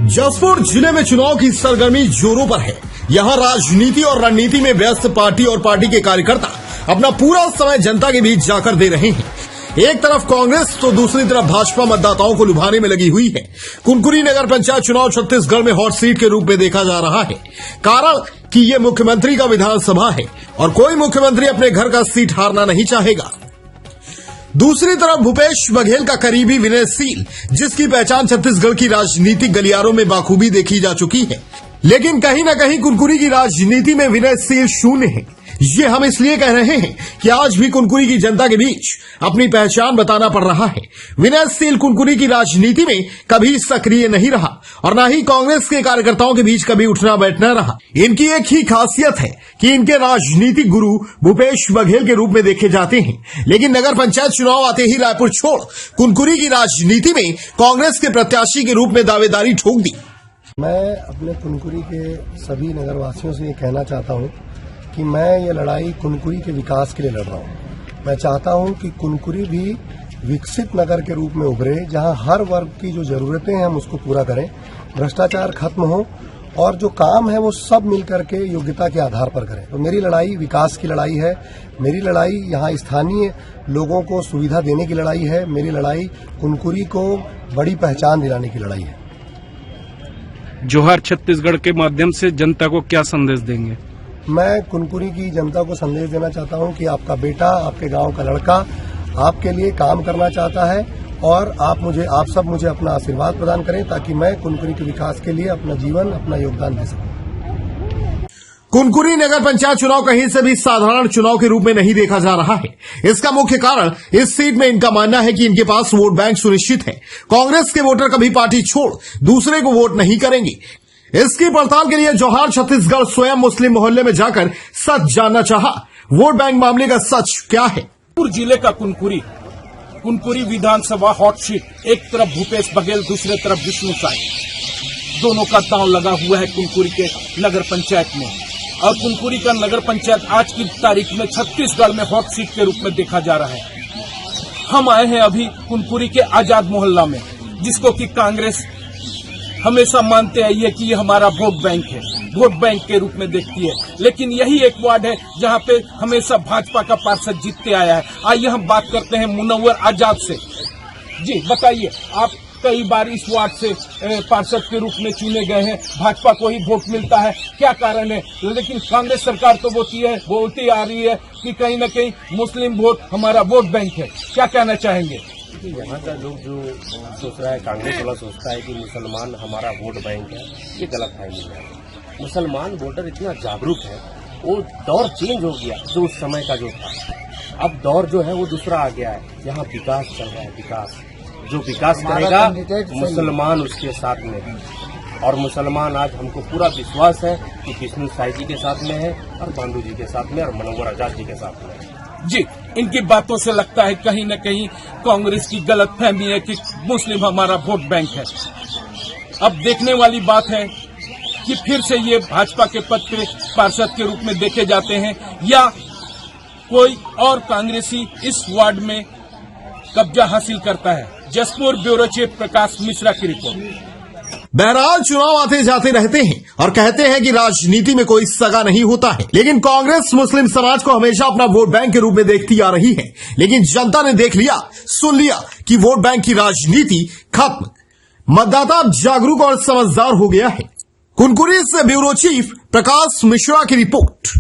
जसपुर जिले में चुनाव की सरगर्मी जोरों पर है। यहां राजनीति और रणनीति में व्यस्त पार्टी और पार्टी के कार्यकर्ता अपना पूरा समय जनता के बीच जाकर दे रहे हैं। एक तरफ कांग्रेस तो दूसरी तरफ भाजपा मतदाताओं को लुभाने में लगी हुई है। कुनकुरी नगर पंचायत चुनाव छत्तीसगढ़ में हॉट सीट के रूप में देखा जा रहा है। कारण कि ये मुख्यमंत्री का विधानसभा है और कोई मुख्यमंत्री अपने घर का सीट हारना नहीं चाहेगा। दूसरी तरफ भूपेश बघेल का करीबी विनय सील, जिसकी पहचान छत्तीसगढ़ की राजनीतिक गलियारों में बाखूबी देखी जा चुकी है, लेकिन कहीं न कहीं कुनकुरी की राजनीति में विनय सील शून्य है। ये हम इसलिए कह रहे हैं कि आज भी कुनकुरी की जनता के बीच अपनी पहचान बताना पड़ रहा है। विनय सील कुनकुरी की राजनीति में कभी सक्रिय नहीं रहा और न ही कांग्रेस के कार्यकर्ताओं के बीच कभी उठना बैठना रहा। इनकी एक ही खासियत है कि इनके राजनीतिक गुरु भूपेश बघेल के रूप में देखे जाते हैं, लेकिन नगर पंचायत चुनाव आते ही रायपुर छोड़ कुनकुरी की राजनीति में कांग्रेस के प्रत्याशी के रूप में दावेदारी ठोक दी। मैं अपने कुनकुरी के सभी नगरवासियों से ये कहना चाहता हूँ कि मैं ये लड़ाई कुनकुरी के विकास के लिए लड़ रहा हूँ। मैं चाहता हूँ कि कुनकुरी भी विकसित नगर के रूप में उभरे, जहाँ हर वर्ग की जो जरूरतें हैं हम उसको पूरा करें, भ्रष्टाचार खत्म हो और जो काम है वो सब मिलकर के योग्यता के आधार पर करें। तो मेरी लड़ाई विकास की लड़ाई है, मेरी लड़ाई यहाँ स्थानीय लोगों को सुविधा देने की लड़ाई है, मेरी लड़ाई कुनकुरी को बड़ी पहचान दिलाने की लड़ाई है। जोहार छत्तीसगढ़ के माध्यम से जनता को क्या संदेश देंगे? मैं कुनकुरी की जनता को संदेश देना चाहता हूं कि आपका बेटा, आपके गांव का लड़का आपके लिए काम करना चाहता है और आप सब मुझे अपना आशीर्वाद प्रदान करें ताकि मैं कुनकुरी के विकास के लिए अपना जीवन, अपना योगदान दे सकूं। कुनकुरी नगर पंचायत चुनाव कहीं से भी साधारण चुनाव के रूप में नहीं देखा जा रहा है। इसका मुख्य कारण इस सीट में इनका मानना है कि इनके पास वोट बैंक सुनिश्चित है। कांग्रेस के वोटर कभी पार्टी छोड़ दूसरे को वोट नहीं करेंगे। इसकी पड़ताल के लिए जोहार छत्तीसगढ़ स्वयं मुस्लिम मोहल्ले में जाकर सच जानना चाहा। वोट बैंक मामले का सच क्या है? जिले का कुनकुरी विधानसभा हॉट सीट, एक तरफ भूपेश बघेल, दूसरे तरफ विष्णु साई, दोनों का दांव लगा हुआ है कुनकुरी के नगर पंचायत में। और कुनकुरी का नगर पंचायत आज की तारीख में छत्तीसगढ़ में हॉट सीट के रूप में देखा जा रहा है। हम आए हैं अभी कुनकुरी के आजाद मोहल्ला में, जिसको कि कांग्रेस हमेशा मानते आई है कि ये हमारा वोट बैंक है, वोट बैंक के रूप में देखती है, लेकिन यही एक वार्ड है जहां पे हमेशा भाजपा का पार्षद जीतते आया है। आइए हम बात करते हैं मुनव्वर आजाद से। जी बताइए, आप कई बार इस वार्ड से पार्षद के रूप में चुने गए हैं, भाजपा को ही वोट मिलता है, क्या कारण है? लेकिन कांग्रेस सरकार तो बोलती आ रही है कि कहीं न कहीं मुस्लिम वोट हमारा वोट बैंक है। क्या कहना चाहेंगे? यहाँ का लोग जो सोच रहा है, कांग्रेस वाला सोचता है कि मुसलमान हमारा वोट बैंक है, ये गलत फहमी है। मुसलमान वोटर इतना जागरूक है, वो दौर चेंज हो गया जो उस समय का जो था। अब दौर जो है वो दूसरा आ गया है, यहाँ विकास चल रहा है। विकास जो विकास करेगा मुसलमान उसके साथ में है, और मुसलमान आज हमको पूरा विश्वास है कि विष्णु साई जी के साथ में है और बांडू जी के साथ में और मुनव्वर आजाद जी के साथ में है। जी, इनकी बातों से लगता है कहीं न कहीं कांग्रेस की गलत फहमी है कि मुस्लिम हमारा वोट बैंक है। अब देखने वाली बात है कि फिर से ये भाजपा के पद पे पार्षद के रूप में देखे जाते हैं या कोई और कांग्रेसी इस वार्ड में कब्जा हासिल करता है। जसपुर ब्यूरो चीफ प्रकाश मिश्रा की रिपोर्ट। बहरहाल चुनाव आते जाते रहते हैं और कहते हैं कि राजनीति में कोई सगा नहीं होता है, लेकिन कांग्रेस मुस्लिम समाज को हमेशा अपना वोट बैंक के रूप में देखती आ रही है। लेकिन जनता ने देख लिया, सुन लिया कि वोट बैंक की राजनीति खत्म। मतदाता जागरूक और समझदार हो गया है। कुनकुरी से ब्यूरो चीफ प्रकाश मिश्रा की रिपोर्ट।